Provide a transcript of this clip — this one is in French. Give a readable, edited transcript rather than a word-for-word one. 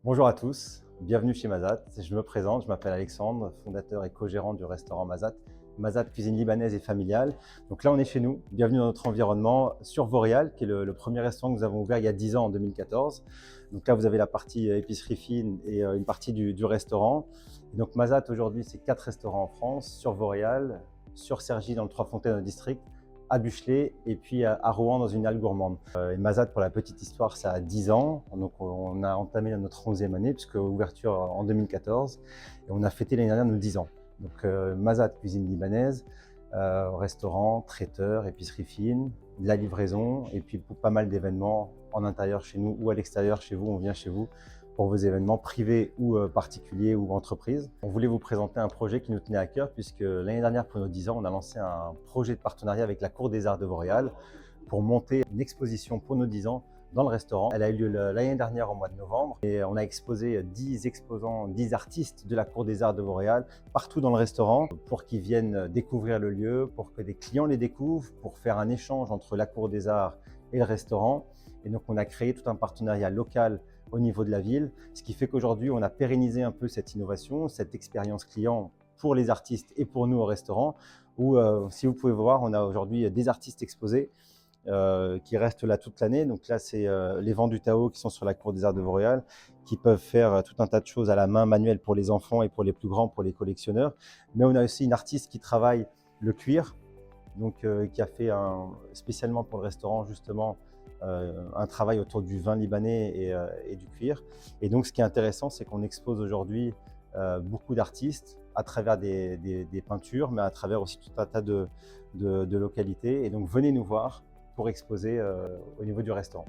Bonjour à tous, bienvenue chez Mazat. Je me présente, je m'appelle Alexandre, fondateur et co-gérant du restaurant Mazat. Mazat, cuisine libanaise et familiale. Donc là, on est chez nous. Bienvenue dans notre environnement sur Vauréal, qui est le premier restaurant que nous avons ouvert il y a 10 ans, en 2014. Donc là, vous avez la partie épicerie fine et une partie du restaurant. Et donc Mazat, aujourd'hui, c'est 4 restaurants en France, sur Vauréal, sur Cergy, dans le Trois-Fontaines au district, à Buchelay et puis à Rouen dans une halle gourmande. Et Mazat, pour la petite histoire, ça a 10 ans. Donc on a entamé notre 11e année, puisque ouverture en 2014. Et on a fêté l'année dernière nos 10 ans. Donc Mazat, cuisine libanaise, restaurant, traiteur, épicerie fine, de la livraison, et puis pour pas mal d'événements en intérieur chez nous ou à l'extérieur chez vous, on vient chez vous pour vos événements privés ou particuliers ou entreprises. On voulait vous présenter un projet qui nous tenait à cœur, puisque l'année dernière, pour nos 10 ans, on a lancé un projet de partenariat avec la Cour des Arts de Vauréal pour monter une exposition pour nos 10 ans dans le restaurant. Elle a eu lieu l'année dernière au mois de novembre et on a exposé 10 exposants, 10 artistes de la Cour des Arts de Vauréal partout dans le restaurant pour qu'ils viennent découvrir le lieu, pour que des clients les découvrent, pour faire un échange entre la Cour des Arts et le restaurant. Et donc on a créé tout un partenariat local au niveau de la ville, ce qui fait qu'aujourd'hui on a pérennisé un peu cette innovation, cette expérience client pour les artistes et pour nous au restaurant, où si vous pouvez voir, on a aujourd'hui des artistes exposés qui restent là toute l'année. Donc là, c'est les vents du Tao qui sont sur la Cour des Arts de Vauréal, qui peuvent faire tout un tas de choses à la main manuelle pour les enfants et pour les plus grands, pour les collectionneurs. Mais on a aussi une artiste qui travaille le cuir, donc qui a fait spécialement pour le restaurant justement un travail autour du vin libanais et du cuir. Et donc ce qui est intéressant, c'est qu'on expose aujourd'hui beaucoup d'artistes à travers des peintures, mais à travers aussi tout un tas de localités. Et donc venez nous voir pour exposer au niveau du restaurant.